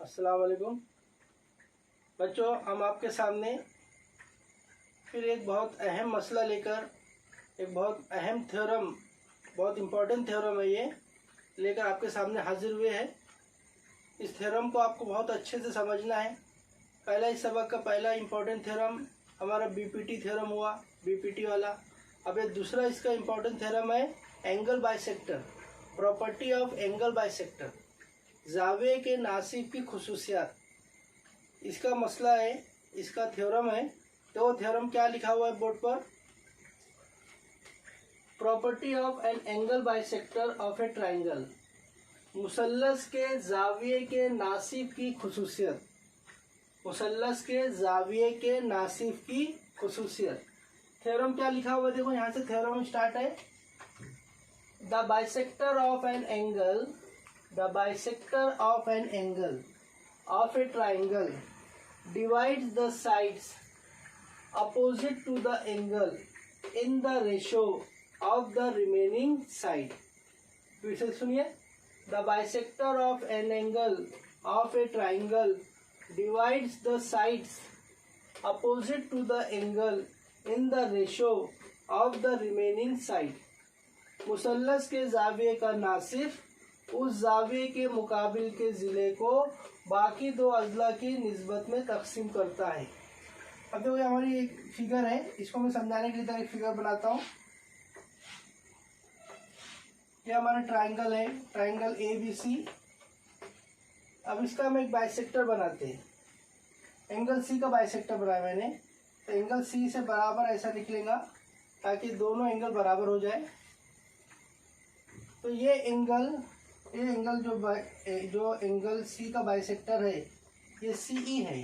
अस्सलाम वालेकुम बच्चों, हम आपके सामने फिर एक बहुत अहम मसला लेकर एक बहुत अहम थ्योरम, बहुत इम्पोर्टेंट थ्योरम है ये लेकर आपके सामने हाजिर हुए हैं। इस थ्योरम को आपको बहुत अच्छे से समझना है। पहला इस सबक का पहला इम्पोर्टेंट थ्योरम हमारा बीपीटी थ्योरम हुआ, बीपीटी वाला। अब ये दूसरा इसका इम्पोर्टेंट थ्योरम है angle bisector, property of angle bisector, जावे के नासिब की खुसूसियात। इसका मसला है, इसका थ्योरम है। तो थ्योरम क्या लिखा हुआ है बोर्ड पर? Property of an angle bisector of a triangle, मुसल्लस के जाविये के नासिब की खुसूसियत, मुसल्लस के जाविये के नासिब की खुसूसियत। थ्योरम क्या लिखा हुआ है? देखो यहाँ से थ्योरम स्टार्ट है। The bisector of an angle, the bisector of an angle of a triangle divides the sides opposite to the angle in the ratio of the remaining side. फिर से सुनिए। The bisector of an angle of a triangle divides the sides opposite to the angle in the ratio of the remaining side. मुसल्लस के जाविये का नासिफ उस जाविये के मुकाबिल के ज़िले को बाकी दो अजला की निस्बत में तकसीम करता है। अब देखो हमारी एक फिगर है, इसको मैं समझाने के लिए एक फिगर बनाता हूँ। ये हमारा ट्राइंगल है, ट्राइंगल ABC। अब इसका हम एक बाइसेक्टर बनाते हैं। एंगल C का बाइसेक्टर बनाया मैंने, तो एंगल C से बराबर ऐसा निकलेगा ताकि दोनों एंगल बराबर हो जाए। तो ये एंगल जो एंगल C का बाइसेक्टर है ये CE है।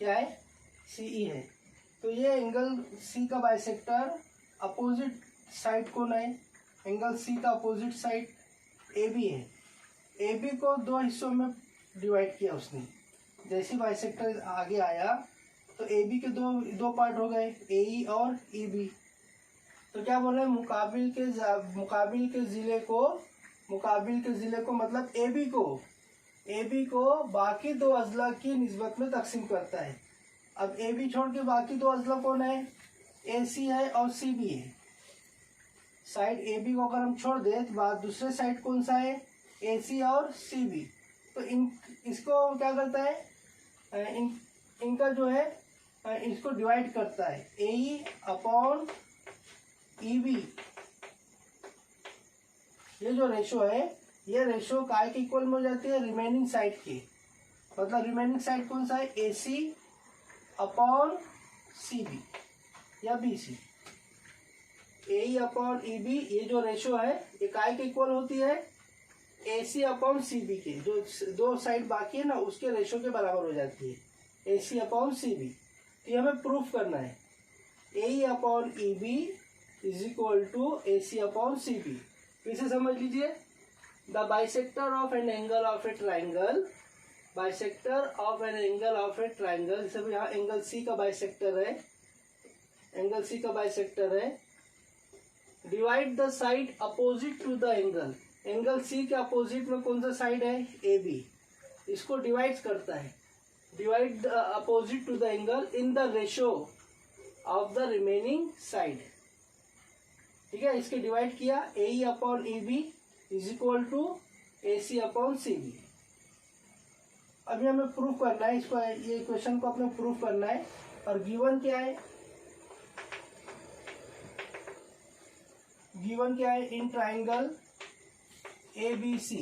क्या है? CE है। तो ये एंगल C का बाइसेक्टर अपोजिट साइड कौन है? एंगल C का अपोजिट साइड AB है। AB को दो हिस्सों में डिवाइड किया उसने। जैसे बाइसेक्टर आगे आया तो AB के दो पार्ट हो गए, AE और EB। तो क्या बोल रहे हैं? मुकाबिल के ज़िले को मतलब AB को बाकी दो अजला की निस्बत में तकसीम करता है। अब AB छोड़ के बाकी दो अजला कौन है? AC है और CB है। साइड AB को अगर हम छोड़ दें तो बाद दूसरे साइड कौन सा है? AC और CB। तो इसको क्या करता है? इनका जो है इसको डिवाइड करता है, AE अपॉन EB। ये जो रेशो है, ये रेशो काय के इक्वल में हो जाती है? रिमेनिंग साइड के। मतलब रिमेनिंग साइड कौन सा है? AC अपॉन CB या BC। AE अपॉन EB, ये जो रेशो है ये काय के इक्वल होती है? AC अपॉन CB के। जो दो साइड बाकी है ना उसके रेशो के बराबर हो जाती है, AC अपॉन CB। तो ये हमें प्रूफ करना है। AE upon EB is equal to AC upon CB। इसे समझ लीजिए। The bisector of an angle of a triangle, bisector of an angle of a triangle, जैसे यहाँ एंगल C का बाइसेक्टर है, एंगल C का बाइसेक्टर है। Divide the side opposite to the angle, angle C के अपोजिट में कौन सा साइड है? AB। इसको डिवाइड करता है, divide the opposite to the angle in the ratio of the remaining side. ठीक है, इसके डिवाइड किया, AE upon EB is equal to AC upon CB। अभी हमें प्रूफ करना है इसको, ये इक्वेशन को अपने प्रूफ करना है। और गिवन क्या है? गिवन क्या है? In triangle ABC,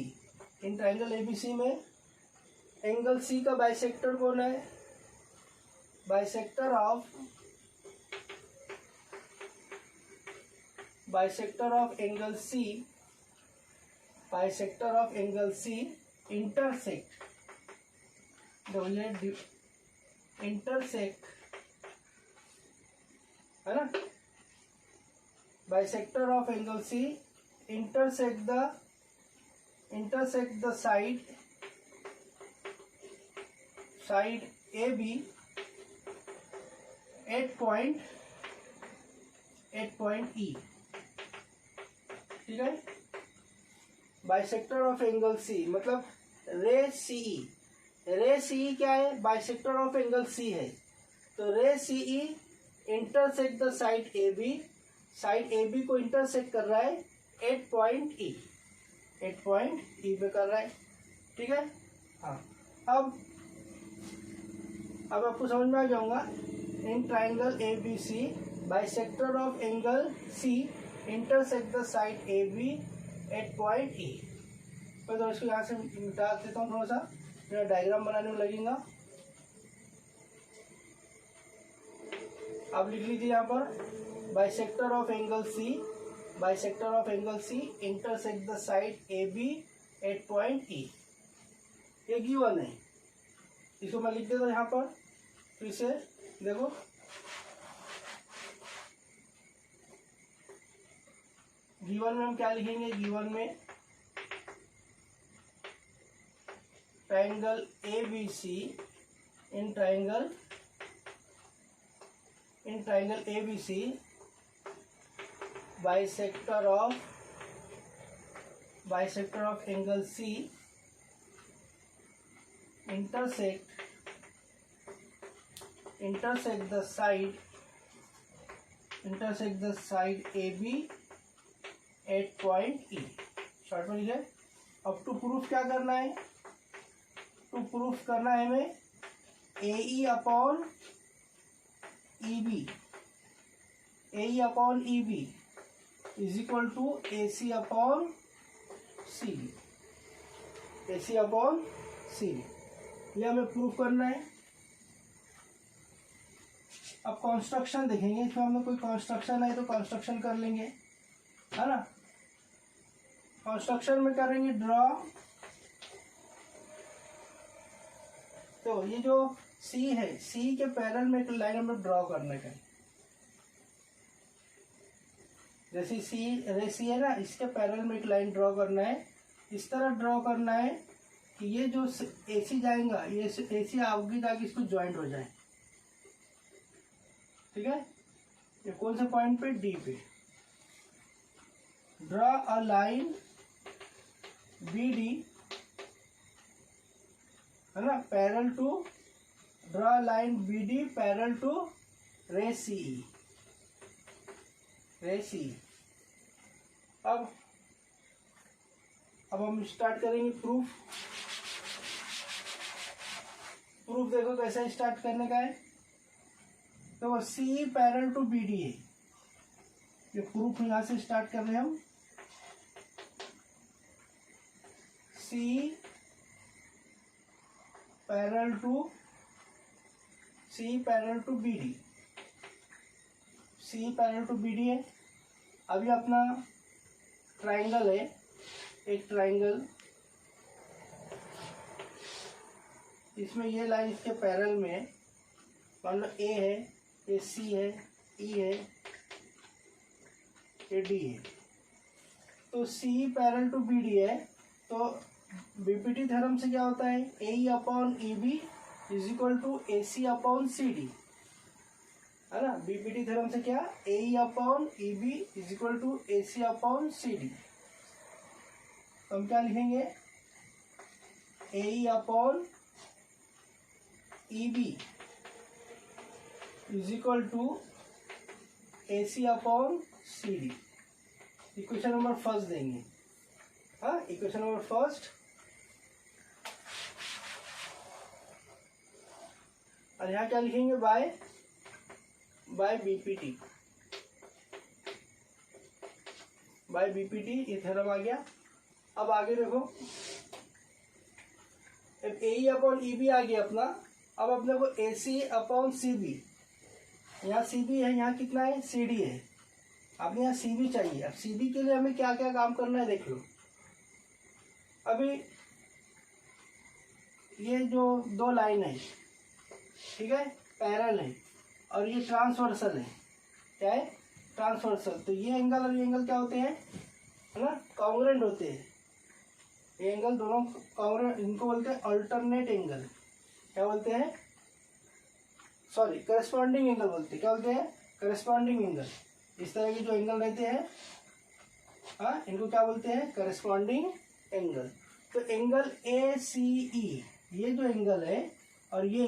in triangle ABC में एंगल C का बाइसेक्टर कौन है? Bisector of angle C, bisector of angle C intersect, intersect है ना? Bisector of angle C intersect the side AB at point E। ठीक है, बाइसेक्टर ऑफ एंगल C मतलब रे CE, रे सी क्या है, बाइसेक्टर ऑफ एंगल सी है, तो ray C intersect the side A B, side A B को इंटरसेक्ट कर रहा है at point E, at point E पे कर रहा है, ठीक है। हाँ, अब आपको समझ में आ जाऊंगा। In triangle A B C bisector of angle C intersect the side A B at point E. तो इसको यहाँ से मिटा देता हूँ, थोड़ा सा मेरा डायग्राम बनाने में लगेगा। अब लिख लीजिए यहाँ पर bisector of angle C, bisector of angle C intersect the side A B at point E. ये गिवन है, इसको मैं लिख देता हूँ यहाँ पर फिर से, देखो गिवन में हम क्या लिखेंगे, गिवन में triangle A B C, in triangle A B C bisector of angle C intersect the side AB at point E। Short में लिखे। अब टू प्रूफ क्या करना है, टू प्रूफ करना है हमें AE upon EB, AE upon EB is equal to AC upon CD, AC upon CD, ये हमें प्रूफ करना है। अब कंस्ट्रक्शन देखेंगे, इसमें हमें कोई कंस्ट्रक्शन है तो कंस्ट्रक्शन कर लेंगे, है ना। कंस्ट्रक्शन में करेंगे ड्रॉ, तो ये जो सी है, सी के पैरेलल में एक लाइन हमें ड्रॉ करने का है। जैसे सी है ना, इसके पैरेलल में एक लाइन ड्रॉ करना है, इस तरह ड्रॉ करना है कि ये जो AC जाएगा, ये AC आगे जाके इसको ज्वाइंट हो जाए, ठीक है। ये कौन से पॉइंट पे, डी पे। ड्रॉ अ लाइन BD, है ना, parallel to, draw line BD parallel to ray CE, रे CE। अब हम स्टार्ट करेंगे प्रूफ। प्रूफ देखो कैसे स्टार्ट करने का है, तो CE पैरेलल टू BD है, ये प्रूफ यहां से स्टार्ट कर रहे हैं हम। CE parallel to BD, CE parallel to BD है। अभी अपना ट्राइंगल है, एक ट्राइंगल, इसमें ये लाइन इसके पैरेलल में, मान लो A है, ये C है, E है, ये D है, तो CE पैरेलल टू BD है, तो बीपीटी थ्योरम से क्या होता है, AE upon EB is equal to AC upon CD, है ना। बीपीटी थ्योरम से क्या, AE upon EB is equal to AC upon CD। तो हम क्या लिखेंगे, AE upon EB is equal to AC upon CD। Equation number first देंगे, हाँ, इक्वेशन नंबर फर्स्ट। और यहाँ क्या लिखेंगे, बाय बीपीटी, बाय बीपीटी, ये थ्योरम आ गया। अब आगे देखो, AE अपॉन EB आ गया अपना। अब अपने को AC अपॉन CB, यहाँ CB है, यहाँ कितना है, CD है, आपने यहाँ CB चाहिए। अब CB के लिए हमें क्या क्या काम करना है देख लो। अभी ये जो दो लाइन है, ठीक है, पैरेलल है, और ये ट्रांसवर्सल है, क्या है, ट्रांसवर्सल। तो ये एंगल और ये एंगल क्या होते हैं, है ना, कॉन्ग्रुएंट होते हैं। ये एंगल दोनों कॉन्ग्रुएंट, इनको बोलते हैं अल्टरनेट एंगल, क्या बोलते हैं, सॉरी, करस्पॉन्डिंग एंगल बोलते हैं। क्या बोलते हैं, करस्पॉन्डिंग एंगल। इस तरह के जो एंगल रहते हैं, हाँ, इनको क्या बोलते हैं, करस्पॉन्डिंग एंगल। तो एंगल ACE ये जो एंगल है और ये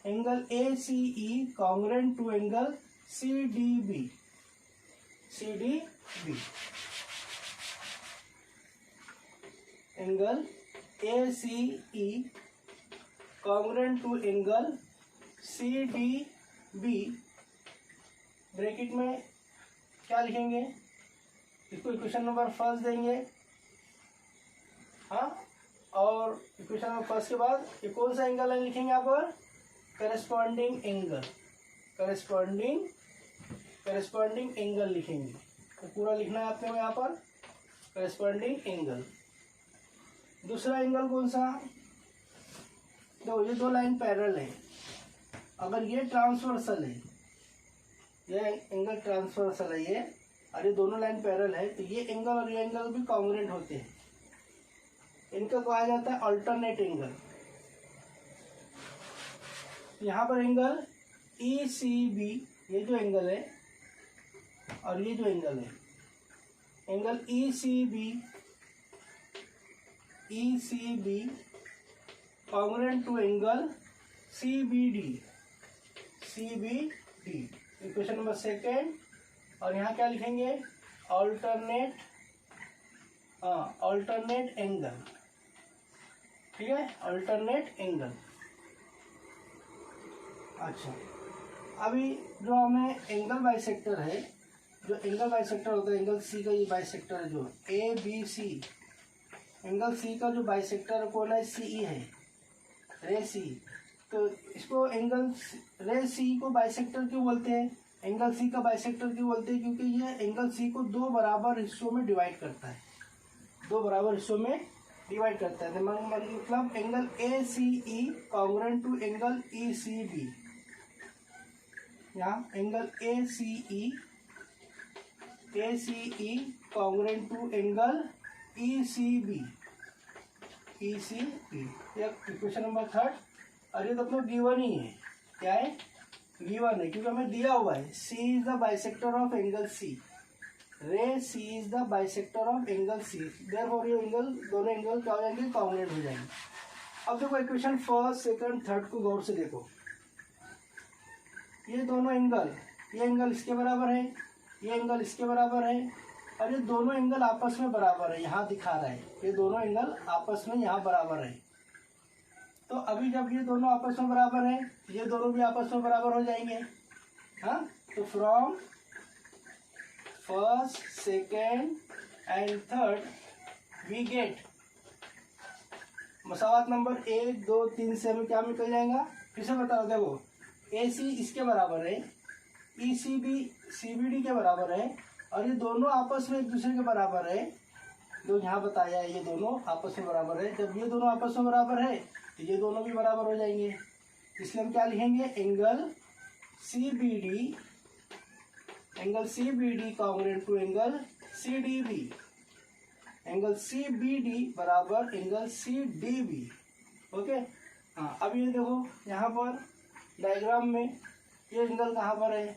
angle A C E congruent to angle C D B. Angle A C E congruent to angle C D B. Bracket में क्या लिखेंगे, इसको इक्वेशन नंबर फर्स्ट देंगे। हाँ, और इक्वेशन नंबर फर्स्ट के बाद ये कौन सा एंगल है लिखेंगे यहाँ पर, करस्पॉन्डिंग एंगल लिखेंगे। तो पूरा लिखना है आपने यहाँ पर करस्पॉन्डिंग एंगल। दूसरा एंगल कौन सा, तो ये दो लाइन पैरेलल है, अगर ये ट्रांसवर्सल है, ये एंगल ट्रांसवर्सल है ये, और ये दोनों लाइन पैरेलल है, तो ये एंगल और ये एंगल भी कॉन्ग्रुएंट होते हैं। इनका कहा जाता है अल्टरनेट एंगल। यहाँ पर एंगल ई सी बी, ये जो एंगल है और ये जो एंगल है, angle E C B congruent to angle C B D. Equation number second. और यहाँ क्या लिखेंगे, अल्टरनेट एंगल। ठीक है, अल्टरनेट एंगल। अच्छा, अभी जो हमें एंगल बाइसेक्टर है, जो एंगल बाइसेक्टर होता है, एंगल सी का ये बाइसेक्टर है जो ए बी सी, एंगल सी का जो बाइसेक्टर कौन है, सी ई है, रे सी। तो इसको एंगल रे सी को बाइसेक्टर क्यों बोलते हैं, एंगल सी का बाइसेक्टर क्यों बोलते हैं, क्योंकि ये एंगल सी को दो बराबर हिस्सों में डिवाइड करता है, मतलब angle A C E congruent to angle E C B. यहाँ angle A C E congruent to angle E C B. Equation number third. और ये तो अपने गिवन ही है, क्या है, गिवन है, क्योंकि हमें दिया हुआ है C is the bisector of angle C, ray C is the bisector of angle C, therefore ये एंगल, दोनों एंगल क्या हो जाएंगे, कॉन्ग्रुएंट हो जाएंगे। अब देखो इक्वेशन फर्स्ट सेकंड थर्ड को गौर से देखो, ये दोनों एंगल, ये एंगल इसके बराबर है, ये एंगल इसके बराबर है, और ये दोनों एंगल आपस में बराबर है, यहाँ दिखा रहा है, ये दोनों एंगल आपस में यहाँ बराबर है। तो अभी जब ये दोनों आपस में बराबर है, ये दोनों भी आपस में बराबर हो जाएंगे। हाँ, तो from first second and third we get मसावत नंबर 1 2 3 से हमें क्या निकल जाएगा, फिर से बता दो। देखो ए सी इसके बराबर है, E C B C B D के बराबर है, और ये दोनों आपस में एक दूसरे के बराबर है, जो यहाँ बताया है ये दोनों आपस में बराबर है। जब ये दोनों आपस में बराबर है तो ये दोनों भी बराबर हो जाएंगे, इसलिए हम क्या लिखेंगे, angle C B D congruent to angle C D B, angle C B D बराबर angle C D B. Okay. हाँ, अब ये देखो यहाँ पर डायग्राम में ये एंगल कहाँ पर है,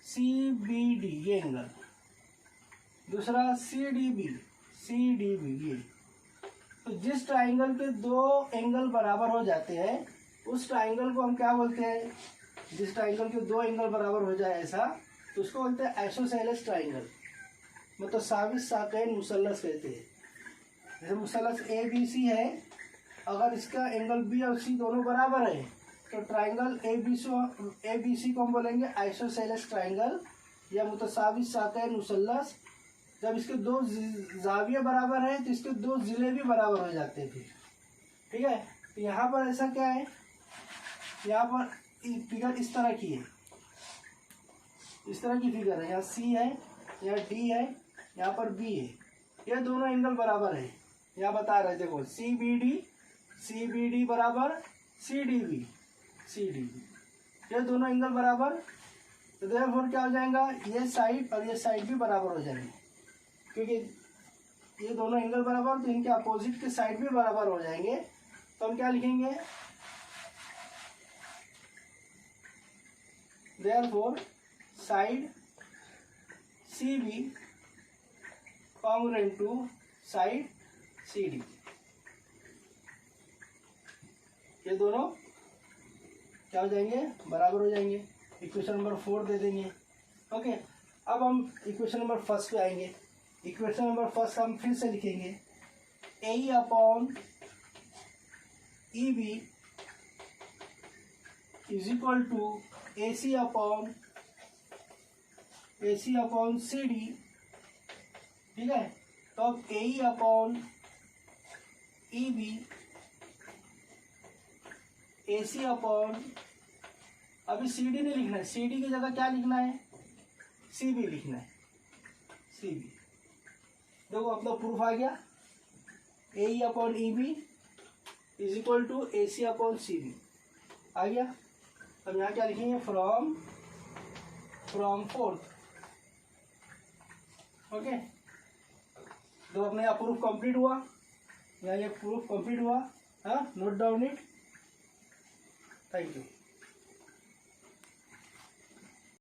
सी बी डी, ये एंगल, दूसरा सी डी बी, ये। तो जिस ट्राइंगल के दो एंगल बराबर हो जाते हैं उस ट्राइंगल को हम क्या बोलते हैं, जिस ट्राइंगल के दो एंगल बराबर हो जाए ऐसा, तो उसको बोलते हैं आइसोसेलेस ट्राइंगल, मतलब साविस साकैन मुसल्लस कहते हैं। जैसे मुसल्लस ए बी सी है, अगर इसका एंगल बी और सी दोनों बराबर है तो ट्राइंगल ए बी सी को हम बोलेंगे आइसोसेलेस ट्राइंगल या मुतसाविस साकैन मुसल्लस। जब इसके दो जाविये बराबर है तो इसके दो जिले भी बराबर हो जाते हैं फिर। ठीक है, तो यहाँ पर ऐसा क्या है, यहाँ पर फिगर इस तरह की है, इस तरह की फिगर है, यहाँ सी है, यहाँ डी है, यहाँ पर बी है, ये दोनों एंगल बराबर है। यहाँ बता रहे देखो सी बी डी बराबर सी डी बी, ये दोनों एंगल बराबर, तो देयरफॉर क्या हो जाएगा, ये साइड और ये साइड भी बराबर हो जाएंगे, क्योंकि ये दोनों एंगल बराबर, तो इनके अपोजिट के साइड भी बराबर हो जाएंगे। तो हम क्या लिखेंगे, therefore side C B congruent to side C D. ये दोनों क्या हो जाएंगे, बराबर हो जाएंगे। इक्वेशन नंबर 4 दे देंगे। ओके, अब हम इक्वेशन नंबर फर्स्ट पे आएंगे। इक्वेशन नंबर फर्स्ट हम फिर से लिखेंगे A upon E B is equal to A C upon C D. ठीक है, तो अब A upon E B A C upon, अभी सी डी नहीं लिखना है, सी डी की जगह क्या लिखना है, सी बी लिखना है, सी बी। देखो अपना प्रूफ आ गया, A upon E B is equal to A C upon C B आ गया। अब यहाँ क्या लिखेंगे, फ्रॉम फोर्थ। ओके, तो अपने यहाँ प्रूफ कंप्लीट हुआ, यहाँ ये प्रूफ कंप्लीट हुआ। हाँ, note down it. Thank you.